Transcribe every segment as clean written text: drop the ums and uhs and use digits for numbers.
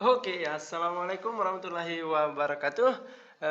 Oke, assalamualaikum warahmatullahi wabarakatuh.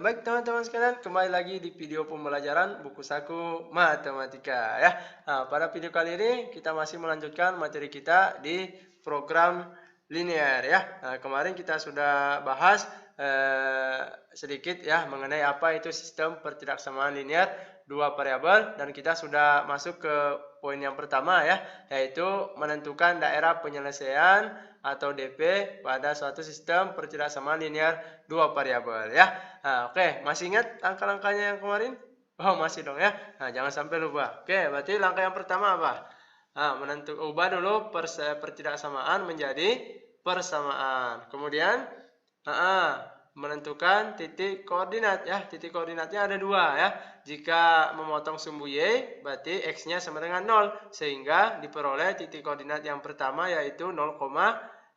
Baik teman-teman sekalian, kembali lagi di video pembelajaran buku saku matematika ya. Pada video kali ini kita masih melanjutkan materi kita di program linear ya. Kemarin kita sudah bahas sedikit ya mengenai apa itu sistem pertidaksamaan linear dua variabel, dan kita sudah masuk ke poin yang pertama ya, yaitu menentukan daerah penyelesaian atau DP pada suatu sistem pertidaksamaan linear dua variabel ya. Oke, masih ingat langkah-langkahnya yang kemarin? Oh, masih dong ya. Jangan sampai lupa. Oke, berarti langkah yang pertama apa? Ubah dulu pertidaksamaan menjadi persamaan. Kemudian menentukan titik koordinat ya. Titik koordinatnya ada dua ya. Jika memotong sumbu Y, berarti X-nya sama dengan 0. Sehingga diperoleh titik koordinat yang pertama yaitu 0,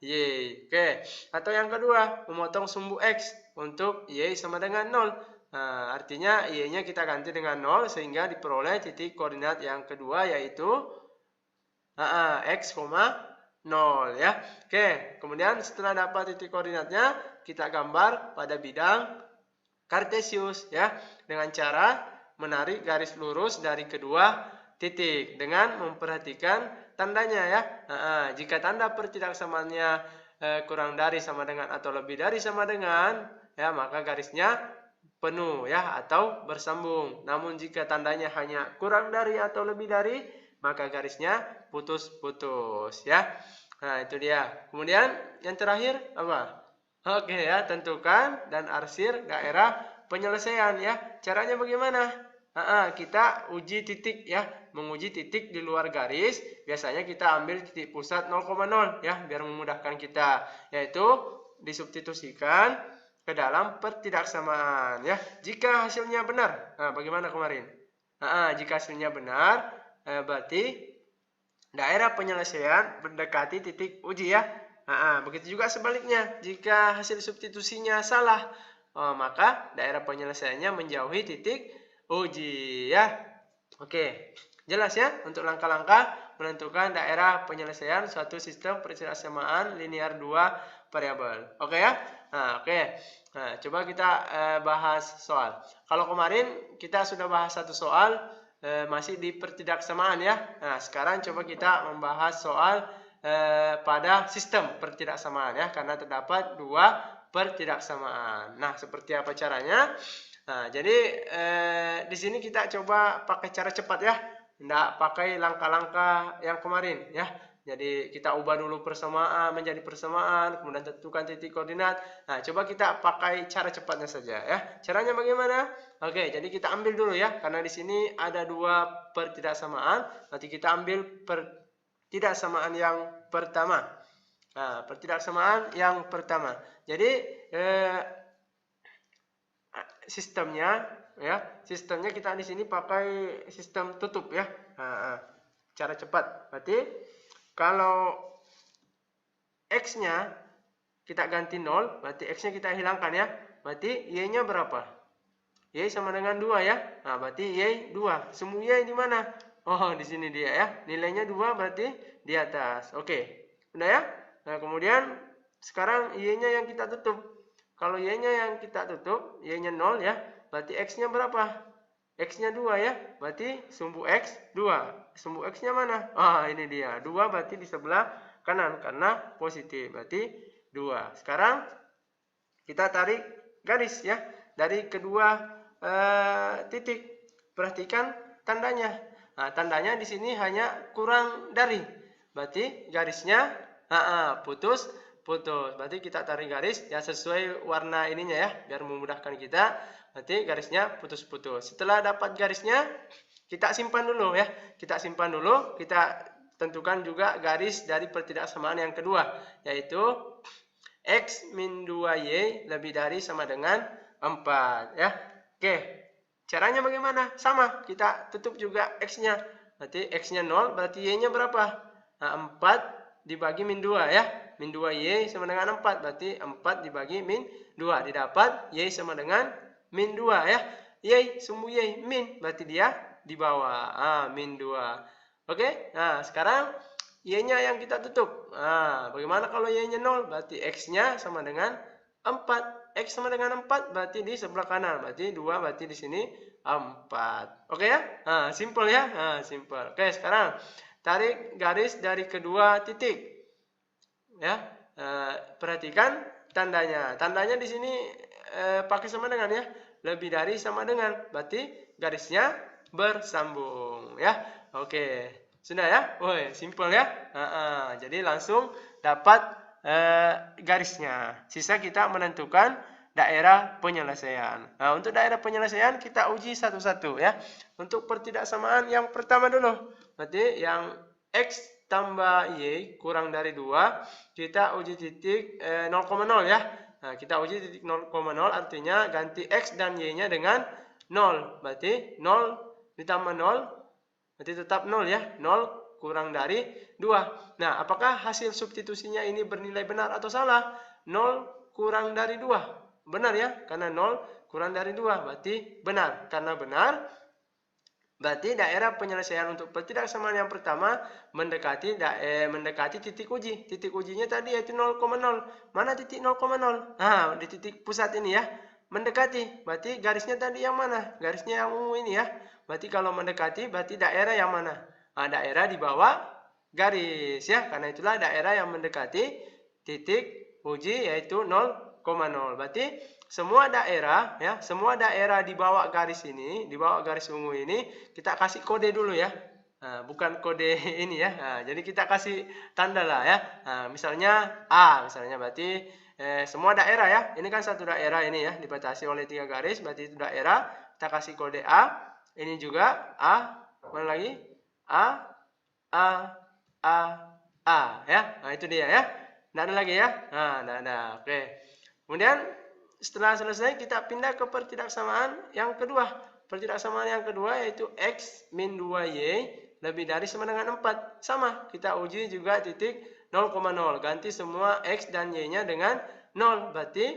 Y. Oke. Atau yang kedua, memotong sumbu X untuk Y sama dengan 0. Artinya Y-nya kita ganti dengan 0 sehingga diperoleh titik koordinat yang kedua yaitu X, 0 ya. Oke, kemudian setelah dapat titik koordinatnya, kita gambar pada bidang kartesius ya, dengan cara menarik garis lurus dari kedua titik dengan memperhatikan tandanya ya. Jika tanda pertidaksamaannya kurang dari sama dengan atau lebih dari sama dengan ya, maka garisnya penuh ya atau bersambung. Namun jika tandanya hanya kurang dari atau lebih dari, maka garisnya putus-putus ya. Nah, itu dia. Kemudian yang terakhir apa? Oke ya, tentukan dan arsir daerah penyelesaian ya. Caranya bagaimana? Kita uji titik ya, menguji titik di luar garis. Biasanya kita ambil titik pusat 0,0 ya, biar memudahkan kita, yaitu disubstitusikan ke dalam pertidaksamaan ya. Jika hasilnya benar, bagaimana kemarin? Jika hasilnya benar, berarti daerah penyelesaian mendekati titik uji ya. Begitu juga sebaliknya, jika hasil substitusinya salah, maka daerah penyelesaiannya menjauhi titik uji ya. Oke, jelas ya untuk langkah-langkah menentukan daerah penyelesaian suatu sistem pertidaksamaan linear dua variabel. Oke ya. Oke. Coba kita bahas soal. Kalau kemarin kita sudah bahas satu soal, masih di pertidaksamaan ya. Sekarang coba kita membahas soal pada sistem pertidaksamaan ya, karena terdapat dua pertidaksamaan. Nah, seperti apa caranya? Jadi di sini kita coba pakai cara cepat ya, tidak pakai langkah-langkah yang kemarin ya. Jadi kita ubah dulu persamaan menjadi persamaan, kemudian tentukan titik koordinat. Coba kita pakai cara cepatnya saja ya. Caranya bagaimana? Oke, jadi kita ambil dulu ya, karena di sini ada dua pertidaksamaan. Nanti kita ambil pertidaksamaan yang pertama. Pertidaksamaan yang pertama. Jadi sistemnya kita di sini pakai sistem tutup ya. Cara cepat. Berarti kalau X-nya kita ganti 0, berarti X-nya kita hilangkan ya. Berarti Y-nya berapa? Y sama dengan 2 ya. Berarti Y 2. Sumbu Y di mana? Oh, di sini dia ya. Nilainya 2 berarti di atas. Oke. Udah ya? Nah, kemudian sekarang Y-nya yang kita tutup. Kalau Y-nya yang kita tutup, Y-nya 0 ya. Berarti X-nya berapa? X-nya 2 ya. Berarti sumbu X 2. Sumbu X-nya mana? Ini dia. 2 berarti di sebelah kanan karena positif. Berarti 2. Sekarang kita tarik garis ya dari kedua titik. Perhatikan tandanya. Tandanya di sini hanya kurang dari. Berarti garisnya putus. Berarti kita tarik garis ya sesuai warna ininya ya, biar memudahkan kita. Berarti garisnya putus-putus. Setelah dapat garisnya, kita simpan dulu ya. Kita simpan dulu. Kita tentukan juga garis dari pertidaksamaan yang kedua, yaitu X min 2Y lebih dari sama dengan 4 ya. Oke. Caranya bagaimana? Sama, kita tutup juga X-nya. Berarti X-nya 0, berarti Y-nya berapa? 4 dibagi min 2 ya. Min 2Y sama dengan 4, berarti 4 dibagi min 2. Didapat Y sama dengan min 2 ya. Y, sumbu Y, min, berarti dia di bawah. Min 2. Oke, nah sekarang Y-nya yang kita tutup. Nah, bagaimana kalau Y-nya 0? Berarti X-nya sama dengan 4. X sama dengan 4 berarti di sebelah kanan. Berarti 2 berarti di sini 4. Oke ya? Nah, simple ya? Nah, simple. Oke, sekarang tarik garis dari kedua titik. Ya, perhatikan tandanya. Tandanya di sini pakai sama dengan ya. Lebih dari sama dengan. Berarti garisnya bersambung ya. Oke. Sudah ya? Woi, simple ya. Jadi langsung dapat garisnya. Sisa kita menentukan daerah penyelesaian. Nah, untuk daerah penyelesaian kita uji satu-satu ya. Untuk pertidaksamaan yang pertama dulu. Berarti yang X tambah Y kurang dari 2, kita uji titik 0,0 ya. Nah, kita uji titik 0,0 artinya ganti X dan Y-nya dengan 0. Berarti 0 ditambah 0, berarti tetap 0 ya. 0 kurang dari 2. Nah, apakah hasil substitusinya ini bernilai benar atau salah? 0 kurang dari 2. Benar ya, karena 0 kurang dari 2. Berarti benar. Karena benar, berarti daerah penyelesaian untuk pertidaksamaan yang pertama mendekati titik uji. Titik ujinya tadi yaitu 0,0. Mana titik 0,0? Nah, di titik pusat ini ya. Mendekati. Berarti garisnya tadi yang mana? Garisnya yang ungu ini ya. Berarti kalau mendekati berarti daerah yang mana? Nah, daerah di bawah garis ya. Karena itulah daerah yang mendekati titik uji yaitu 0,0. Berarti semua daerah ya, semua daerah di bawah garis ini, di bawah garis ungu ini kita kasih kode dulu ya. Nah, bukan kode ini ya. Nah, jadi kita kasih tanda lah ya. Nah, misalnya A, misalnya berarti semua daerah ya. Ini kan satu daerah ini ya, dibatasi oleh 3 garis, berarti itu daerah. Kita kasih kode A. Ini juga A. Mana lagi? A, A, A, A ya. Nah, itu dia ya. Nggak ada lagi ya. Nah, nggak ada. Oke. Kemudian setelah selesai kita pindah ke pertidaksamaan yang kedua. Pertidaksamaan yang kedua yaitu X min 2Y lebih dari sama dengan 4. Sama, kita uji juga titik 0,0. Ganti semua X dan Y-nya dengan 0. Berarti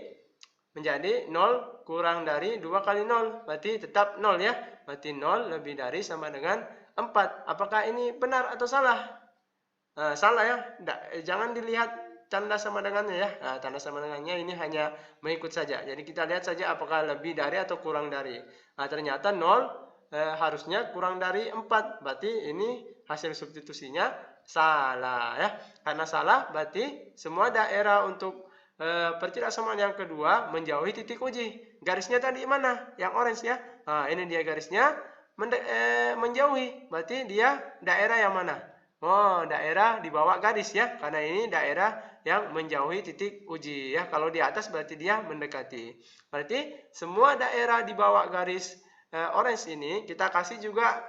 menjadi 0 kurang dari 2 kali 0. Berarti tetap 0 ya. Berarti 0 lebih dari sama dengan 4. Apakah ini benar atau salah? Salah ya. Jangan dilihat tanda sama dengannya ya. Nah, tanda sama dengannya ini hanya mengikut saja. Jadi kita lihat saja apakah lebih dari atau kurang dari. Nah, ternyata 0 harusnya kurang dari 4. Berarti ini hasil substitusinya salah ya. Karena salah berarti semua daerah untuk pertidaksamaan yang kedua menjauhi titik uji. Garisnya tadi mana? Yang orange ya. Nah, ini dia garisnya menjauhi. Berarti dia daerah yang mana? Oh, daerah di bawah garis ya, karena ini daerah yang menjauhi titik uji ya. Kalau di atas berarti dia mendekati. Berarti semua daerah di bawah garis orange ini kita kasih juga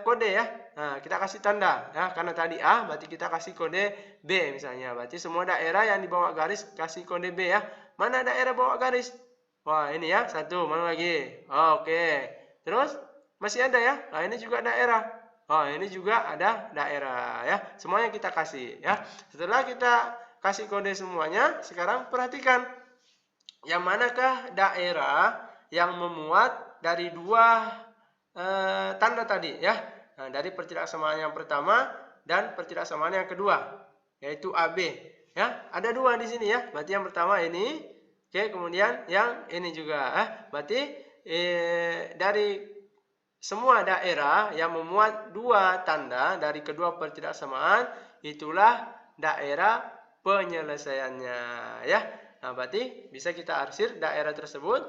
kode ya. Nah, kita kasih tanda ya, karena tadi A berarti kita kasih kode B misalnya. Berarti semua daerah yang di bawah garis kasih kode B ya. Mana daerah bawah garis? Wah, ini ya, satu. Mana lagi? Oke. Terus masih ada ya. Nah, ini juga daerah. Oh, ini juga ada daerah ya. Semuanya kita kasih ya. Setelah kita kasih kode semuanya, sekarang perhatikan yang manakah daerah yang memuat dari dua tanda tadi ya. Nah, dari pertidaksamaan yang pertama dan pertidaksamaan yang kedua, yaitu AB ya. Ada dua di sini ya. Berarti yang pertama ini, oke, kemudian yang ini juga. Berarti dari semua daerah yang memuat dua tanda dari kedua pertidaksamaan itulah daerah penyelesaiannya ya. Nah, berarti bisa kita arsir daerah tersebut.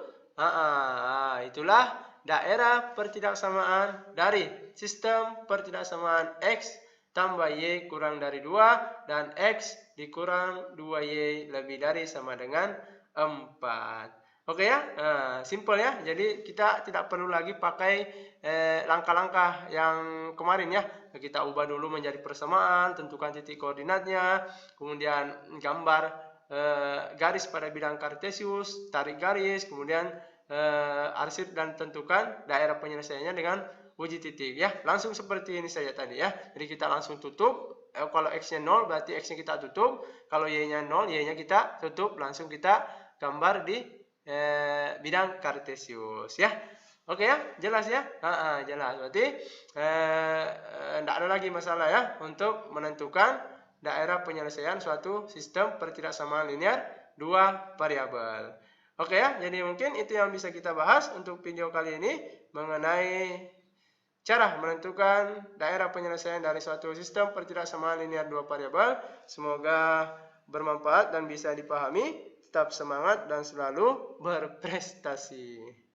Itulah daerah pertidaksamaan dari sistem pertidaksamaan X tambah Y kurang dari 2 dan X dikurang 2Y lebih dari sama dengan 4. Oke ya, simple ya. Jadi kita tidak perlu lagi pakai langkah-langkah yang kemarin ya. Kita ubah dulu menjadi persamaan, tentukan titik koordinatnya, kemudian gambar garis pada bidang kartesius, tarik garis, kemudian arsip dan tentukan daerah penyelesaiannya dengan uji titik ya. Langsung seperti ini saja tadi ya. Jadi kita langsung tutup. Kalau X-nya 0 berarti X-nya kita tutup. Kalau Y-nya 0, Y-nya kita tutup. Langsung kita gambar di bidang kartesius ya. Oke ya, jelas ya? Jelas. Berarti tidak ada lagi masalah ya untuk menentukan daerah penyelesaian suatu sistem pertidaksamaan linear dua variabel. Oke ya, jadi mungkin itu yang bisa kita bahas untuk video kali ini mengenai cara menentukan daerah penyelesaian dari suatu sistem pertidaksamaan linear dua variabel. Semoga bermanfaat dan bisa dipahami. Tetap semangat dan selalu berprestasi.